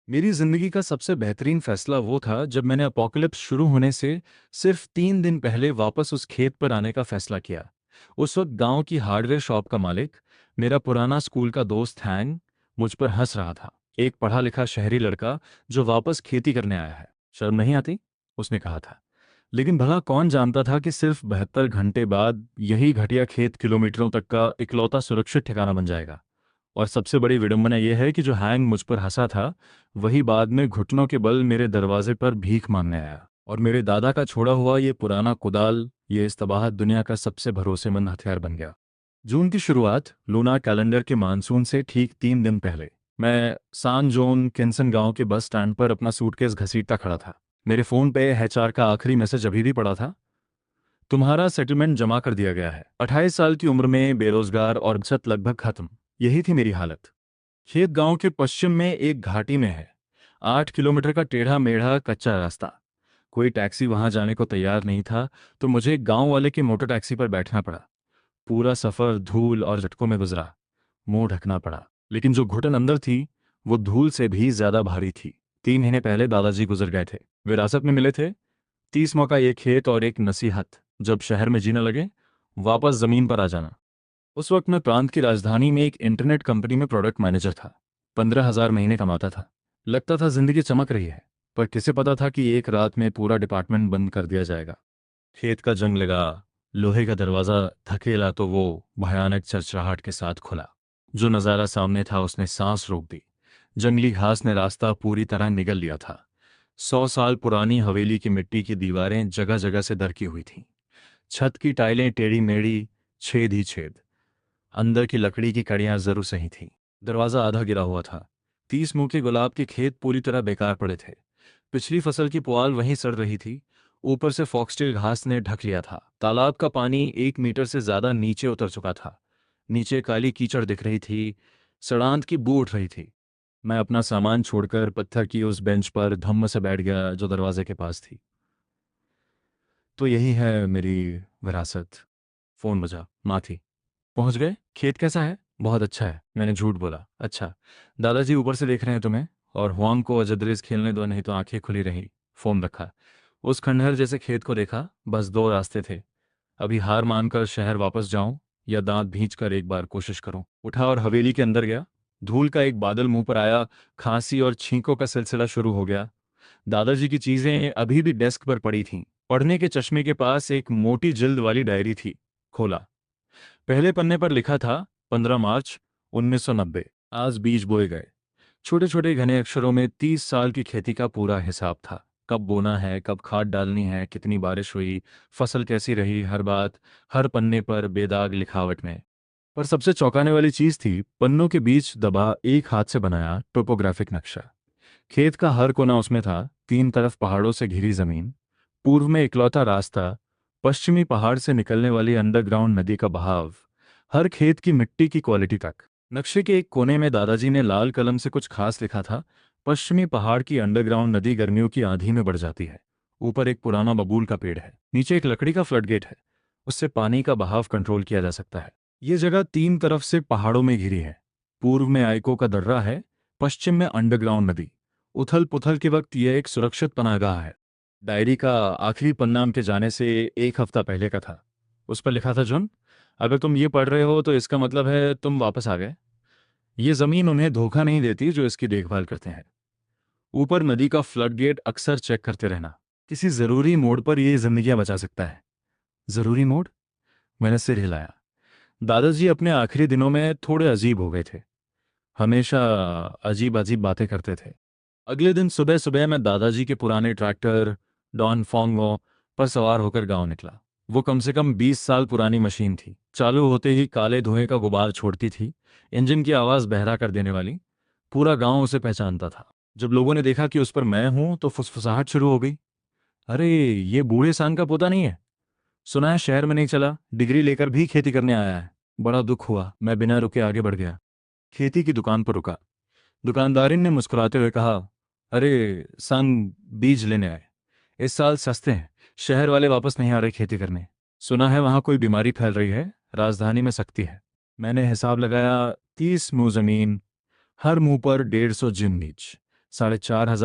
मेरी ज़िंदगी का सबसे बेहतरीन फ़ैसला वो था जब मैंने अपोकलिप्स शुरू होने से सिर्फ 3 दिन पहले वापस उस खेत पर आने का फ़ैसला किया। उस वक्त गांव की हार्डवेयर शॉप का मालिक, मेरा पुराना स्कूल का दोस्त हैंग, मुझ पर हंस रहा था। एक पढ़ा लिखा शहरी लड़का जो वापस खेती करने आया है, शर्म नहीं आती? उसने कहा था। लेकिन भला कौन जानता था कि सिर्फ 72 घंटे बाद यही घटिया खेत किलोमीटरों तक का इकलौता सुरक्षित ठिकाना बन जाएगा। और सबसे बड़ी विडंबना यह है कि जो हैंग मुझ पर हंसा था, वही बाद में घुटनों के बल मेरे दरवाजे पर भीख मांगने आया। और मेरे दादा का छोड़ा हुआ ये पुराना कुदाल, ये इस तबाहत दुनिया का सबसे भरोसेमंद हथियार बन गया। जून की शुरुआत, लूना कैलेंडर के मानसून से ठीक 3 दिन पहले, मैं सान जोन किन्सन गांव के बस स्टैंड पर अपना सूटकेस घसीटता खड़ा था। मेरे फ़ोन पे एचआर का आखिरी मैसेज अभी भी पड़ा था। तुम्हारा सेटलमेंट जमा कर दिया गया है। 28 साल की उम्र में बेरोजगार और बचत लगभग खत्म। यही थी मेरी हालत। खेत गांव के पश्चिम में एक घाटी में है। 8 किलोमीटर का टेढ़ा मेढ़ा कच्चा रास्ता। कोई टैक्सी वहां जाने को तैयार नहीं था, तो मुझे गांव वाले की मोटर टैक्सी पर बैठना पड़ा। पूरा सफर धूल और झटकों में गुजरा। मुंह ढकना पड़ा, लेकिन जो घुटन अंदर थी वो धूल से भी ज्यादा भारी थी। 3 महीने पहले दादाजी गुजर गए थे। विरासत में मिले थे 30 का एक खेत और एक नसीहत, जब शहर में जीने लगे वापस जमीन पर आ जाना। उस वक्त मैं प्रांत की राजधानी में एक इंटरनेट कंपनी में प्रोडक्ट मैनेजर था। 15,000 महीने कमाता था। लगता था जिंदगी चमक रही है, पर किसे पता था कि एक रात में पूरा डिपार्टमेंट बंद कर दिया जाएगा। खेत का जंग लगा। लोहे का दरवाजा धकेला तो वो भयानक चरचराहट के साथ खुला। जो नज़ारा सामने था उसने सांस रोक दी। जंगली घास ने रास्ता पूरी तरह निगल लिया था। 100 साल पुरानी हवेली की मिट्टी की दीवारें जगह जगह से दरकी हुई थीं। छत की टाइलें टेढ़ी मेढ़ी, छेद ही छेद। अंदर की लकड़ी की कड़ियां जरूर सही थीं। दरवाजा आधा गिरा हुआ था। 30 मुंह के गुलाब के खेत पूरी तरह बेकार पड़े थे। पिछली फसल की पुआल वहीं सड़ रही थी। ऊपर से फॉक्सटेल घास ने ढक लिया था। तालाब का पानी 1 मीटर से ज्यादा नीचे उतर चुका था। नीचे काली कीचड़ दिख रही थी। सड़ांत की बू उठ रही थी। मैं अपना सामान छोड़कर पत्थर की उस बेंच पर धम्म से बैठ गया जो दरवाजे के पास थी। तो यही है मेरी विरासत। फोन बजा, माँ थी। पहुंच गए? खेत कैसा है? बहुत अच्छा है, मैंने झूठ बोला। अच्छा, दादाजी ऊपर से देख रहे हैं तुम्हें। और हुआंग को अजदरेज खेलने दो, नहीं तो आंखें खुली रही। फोन रखा। उस खंडहर जैसे खेत को देखा। बस दो रास्ते थे। अभी हार मानकर शहर वापस जाऊं, या दांत भींच कर एक बार कोशिश करूं। उठा और हवेली के अंदर गया। धूल का एक बादल मुंह पर आया। खांसी और छींकों का सिलसिला शुरू हो गया। दादाजी की चीजें अभी भी डेस्क पर पड़ी थीं। पढ़ने के चश्मे के पास एक मोटी जिल्द वाली डायरी थी। खोला। पहले पन्ने पर लिखा था 15 मार्च 1990। आज बीज बोए गए। छोटे छोटे घने अक्षरों में 30 साल की खेती का पूरा हिसाब था। कब बोना है, कब खाद डालनी है, कितनी बारिश हुई, फसल कैसी रही, हर बात। हर पन्ने पर बेदाग लिखावट में। पर सबसे चौंकाने वाली चीज थी पन्नों के बीच दबा एक हाथ से बनाया टोपोग्राफिक नक्शा। खेत का हर कोना उसमें था। 3 तरफ पहाड़ों से घिरी जमीन। पूर्व में इकलौता रास्ता। पश्चिमी पहाड़ से निकलने वाली अंडरग्राउंड नदी का बहाव। हर खेत की मिट्टी की क्वालिटी तक। नक्शे के एक कोने में दादाजी ने लाल कलम से कुछ खास लिखा था। पश्चिमी पहाड़ की अंडरग्राउंड नदी गर्मियों की आंधी में बढ़ जाती है। ऊपर एक पुराना बबूल का पेड़ है, नीचे एक लकड़ी का फ्लडगेट है। उससे पानी का बहाव कंट्रोल किया जा सकता है। ये जगह 3 तरफ से पहाड़ों में घिरी है। पूर्व में आइको का दर्रा है। पश्चिम में अंडरग्राउंड नदी। उथल पुथल के वक्त यह एक सुरक्षित पनाहगाह है। डायरी का आखिरी पन्ना के जाने से एक हफ्ता पहले का था। उस पर लिखा था, जुन, अगर तुम ये पढ़ रहे हो तो इसका मतलब है तुम वापस आ गए। ये जमीन उन्हें धोखा नहीं देती जो इसकी देखभाल करते हैं। ऊपर नदी का फ्लडगेट अक्सर चेक करते रहना। किसी जरूरी मोड़ पर यह जिंदगियां बचा सकता है। जरूरी मोड़? मैंने सिर हिलाया। दादाजी अपने आखिरी दिनों में थोड़े अजीब हो गए थे। हमेशा अजीब अजीब बातें करते थे। अगले दिन सुबह सुबह मैं दादाजी के पुराने ट्रैक्टर डॉन फोंगो पर सवार होकर गांव निकला। वो कम से कम 20 साल पुरानी मशीन थी। चालू होते ही काले धुएं का गुबार छोड़ती थी। इंजन की आवाज़ बहरा कर देने वाली। पूरा गांव उसे पहचानता था। जब लोगों ने देखा कि उस पर मैं हूं तो फुसफुसाहट शुरू हो गई। अरे, ये बूढ़े सांग का पोता नहीं है? सुना है शहर में नहीं चला, डिग्री लेकर भी खेती करने आया है। बड़ा दुख हुआ। मैं बिना रुके आगे बढ़ गया। खेती की दुकान पर रुका। दुकानदारिन ने मुस्कुराते हुए कहा, अरे संग, बीज लेने आए। इस साल सस्ते हैं। शहर वाले वापस नहीं आ रहे खेती करने। सुना है वहां कोई बीमारी फैल रही है, राजधानी में सख्ती है। मैंने हिसाब लगाया। 30 मुंह जमीन, हर मुंह पर 150 जिन बीज। 4,500